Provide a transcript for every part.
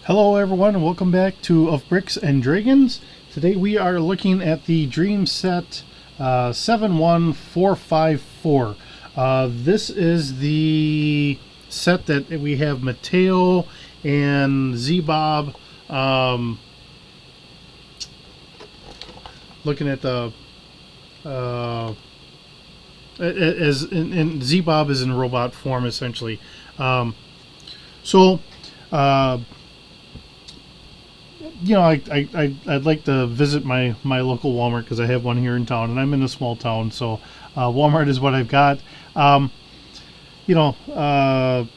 Hello everyone and welcome back to Of Bricks and Dragons. Today we are looking at the Dream Set 71454. This is the set that we have Mateo and Z-Blob looking at the as in Z-Blob is in robot form essentially. I'd like to visit my local Walmart because I have one here in town, and I'm in a small town, so Walmart is what I've got. I know I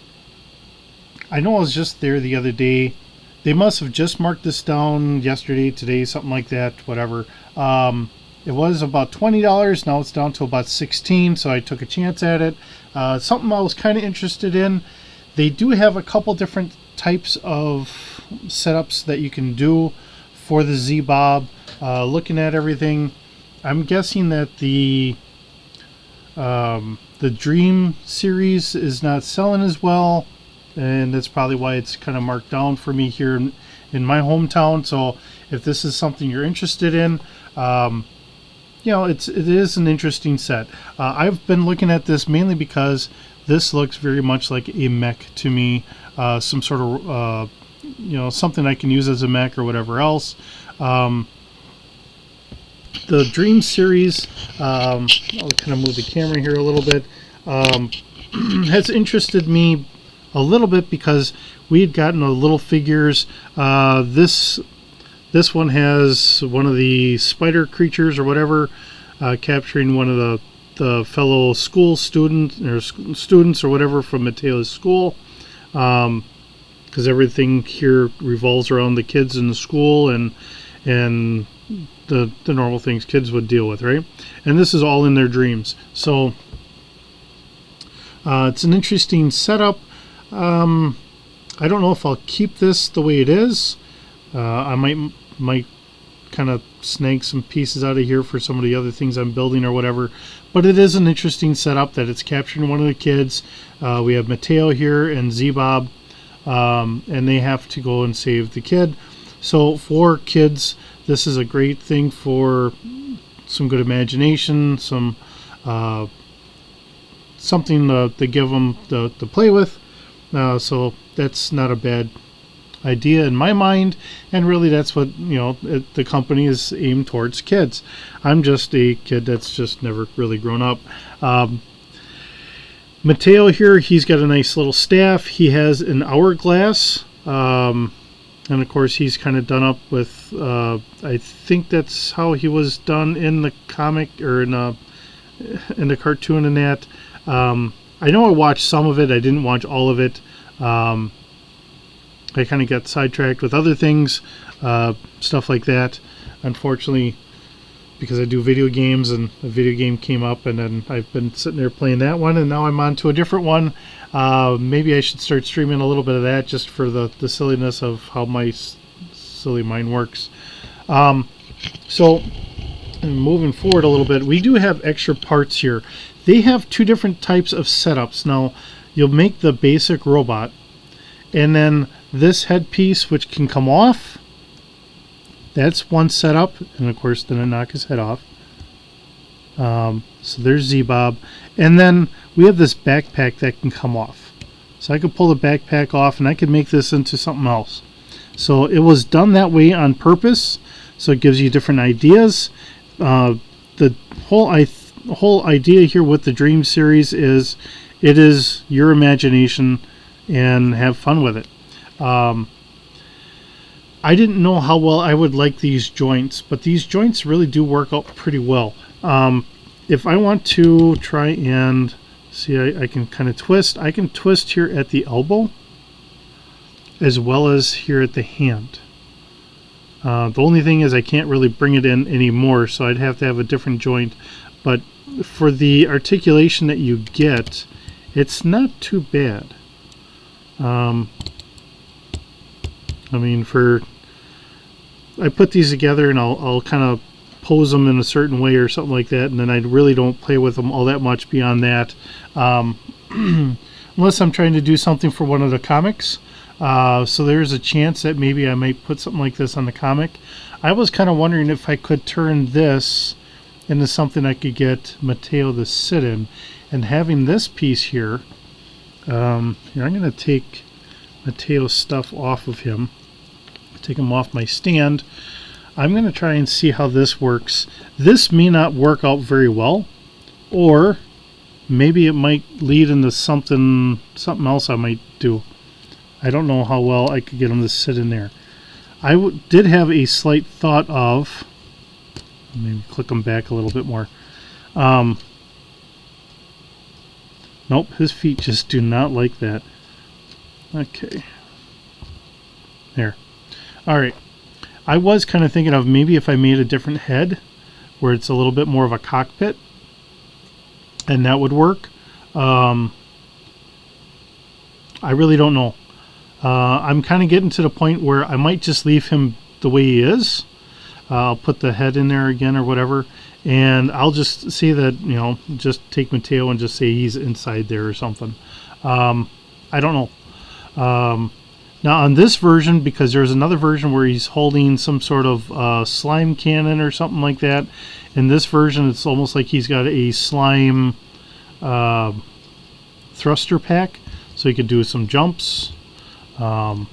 was just there the other day. They must have just marked this down yesterday, today, something like that, whatever. It was about $20. Now it's down to about $16, so I took a chance at it. Something I was kind of interested in. They do have a couple different types of setups that you can do for the Z-Blob. Looking at everything, I'm guessing that the Dream series is not selling as well, and that's probably why it's kind of marked down for me here in my hometown. So if this is something you're interested in, it is an interesting set. I've been looking at this mainly because this looks very much like a mech to me, some sort of something I can use as a mech or whatever else. The Dream series, I'll kind of move the camera here a little bit, has interested me a little bit because we had gotten a little figures. This one has one of the spider creatures or whatever, capturing one of the fellow school students or whatever from Mateo's school, because everything here revolves around the kids in the school and the normal things kids would deal with, right? And this is all in their dreams. So it's an interesting setup. I don't know if I'll keep this the way it is. I might kind of snag some pieces out of here for some of the other things I'm building or whatever, but it is an interesting setup that it's capturing one of the kids. We have Mateo here and Z-Blob, and they have to go and save the kid. So for kids, this is a great thing for some good imagination, some something to give them to play with. So that's not a bad idea in my mind, and really that's what the company is aimed towards, kids. I'm just a kid that's just never really grown up. Mateo here, he's got a nice little staff. He has an hourglass, and of course he's kind of done up with I think that's how he was done in the comic or in the cartoon and that. I know I watched some of it. I didn't watch all of it. I kind of got sidetracked with other things, stuff like that. Unfortunately, because I do video games, and a video game came up, and then I've been sitting there playing that one, and now I'm on to a different one. Maybe I should start streaming a little bit of that just for the silliness of how my silly mind works. So, moving forward a little bit, we do have extra parts here. They have two different types of setups. Now, you'll make the basic robot, and then this headpiece, which can come off, that's one setup, and of course then I knock his head off. So there's Z-Blob, and then we have this backpack that can come off. So I could pull the backpack off, and I could make this into something else. So it was done that way on purpose, so it gives you different ideas. The whole idea here with the Dream series is it is your imagination, and have fun with it. I didn't know how well I would like these joints, but these joints really do work out pretty well. If I want to try and see, I can kind of twist. I can twist here at the elbow as well as here at the hand. The only thing is I can't really bring it in anymore, so I'd have to have a different joint. But for the articulation that you get, it's not too bad. I put these together, and I'll kind of pose them in a certain way or something like that, and then I really don't play with them all that much beyond that. unless I'm trying to do something for one of the comics. So there's a chance that maybe I might put something like this on the comic. I was kind of wondering if I could turn this into something I could get Mateo to sit in. And having this piece here, here I'm going to take Mateo's stuff off of him. Take him off my stand. I'm going to try and see how this works. This may not work out very well, or maybe it might lead into something else I might do. I don't know how well I could get him to sit in there. I did have a slight thought of, maybe click him back a little bit more. Nope, his feet just do not like that. Okay. There. Alright. I was kind of thinking of maybe if I made a different head where it's a little bit more of a cockpit, and that would work. I really don't know. I'm kind of getting to the point where I might just leave him the way he is. I'll put the head in there again or whatever, and I'll just see that, you know, just take Mateo and just say he's inside there or something. I don't know. Now on this version, because there's another version where he's holding some sort of slime cannon or something like that. In this version, it's almost like he's got a slime thruster pack, so he could do some jumps. So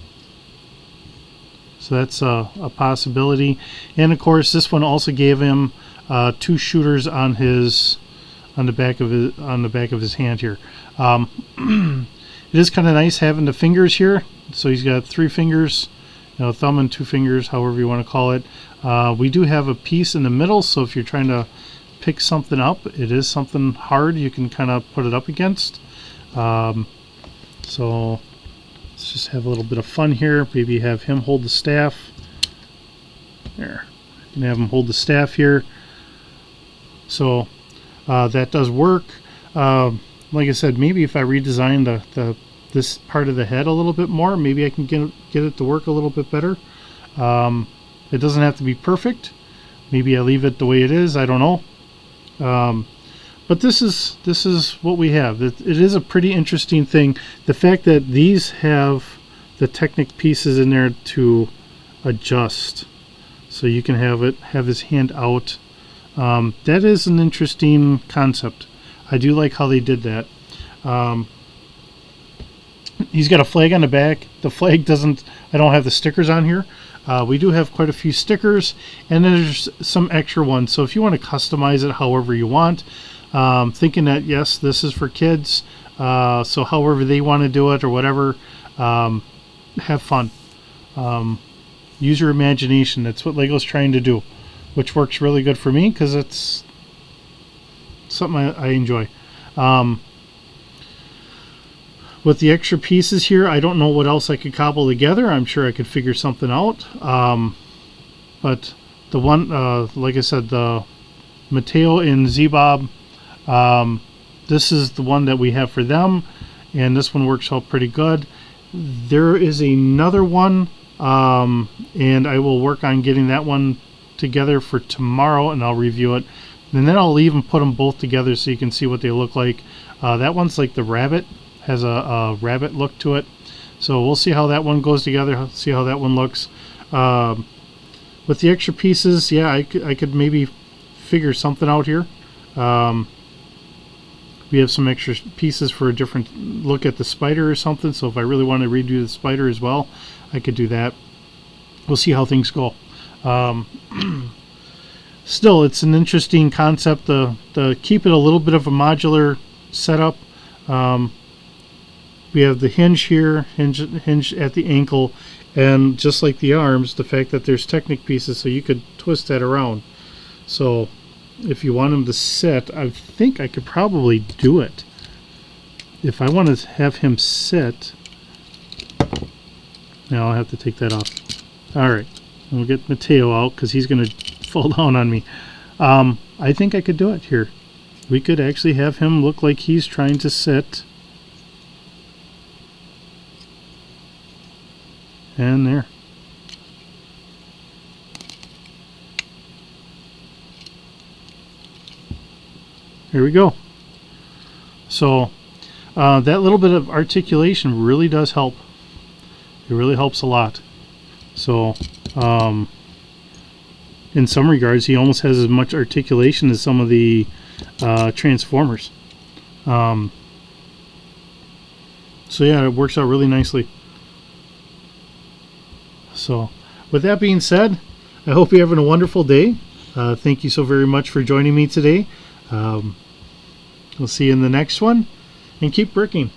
that's a possibility. And of course, this one also gave him 2 shooters on the back of his hand here. It is kind of nice having the fingers here. So he's got 3 fingers, you know, thumb and 2 fingers, however you want to call it. We do have a piece in the middle, so if you're trying to pick something up, it is something hard you can kind of put it up against. So let's just have a little bit of fun here. Maybe have him hold the staff. There. And have him hold the staff here. So that does work. Like I said, maybe if I redesign this part of the head a little bit more, maybe I can get it to work a little bit better. It doesn't have to be perfect. Maybe I leave it the way it is. I don't know. But this is what we have. It is a pretty interesting thing. The fact that these have the Technic pieces in there to adjust, so you can have his hand out. That is an interesting concept. I do like how they did that. He's got a flag on the back. The flag doesn't, I don't have the stickers on here. We do have quite a few stickers, and then there's some extra ones. So if you want to customize it however you want, thinking that yes, this is for kids, so however they want to do it or whatever, have fun. Use your imagination. That's what Lego's trying to do, which works really good for me because it's something I enjoy. With the extra pieces here, I don't know what else I could cobble together. I'm sure I could figure something out. But the one, like I said, the Mateo and Z-Blob, this is the one that we have for them, and this one works out pretty good. There is another one, and I will work on getting that one together for tomorrow, and I'll review it. And then I'll even put them both together so you can see what they look like. That one's like the rabbit, has a rabbit look to it. So we'll see how that one goes together, see how that one looks. With the extra pieces, yeah, I could maybe figure something out here. We have some extra pieces for a different look at the spider or something, so if I really want to redo the spider as well, I could do that. We'll see how things go. Still, it's an interesting concept to keep it a little bit of a modular setup. We have the hinge here, hinge at the ankle, and just like the arms, the fact that there's Technic pieces, so you could twist that around. So if you want him to sit, I think I could probably do it. If I want to have him sit, now I'll have to take that off. Alright, we'll get Mateo out because he's going to fall down on me. I think I could do it here. We could actually have him look like he's trying to sit. And there. Here we go. So that little bit of articulation really does help. It really helps a lot. So in some regards, he almost has as much articulation as some of the Transformers. So yeah, it works out really nicely. So with that being said, I hope you're having a wonderful day. Thank you so very much for joining me today. We'll see you in the next one, and keep bricking.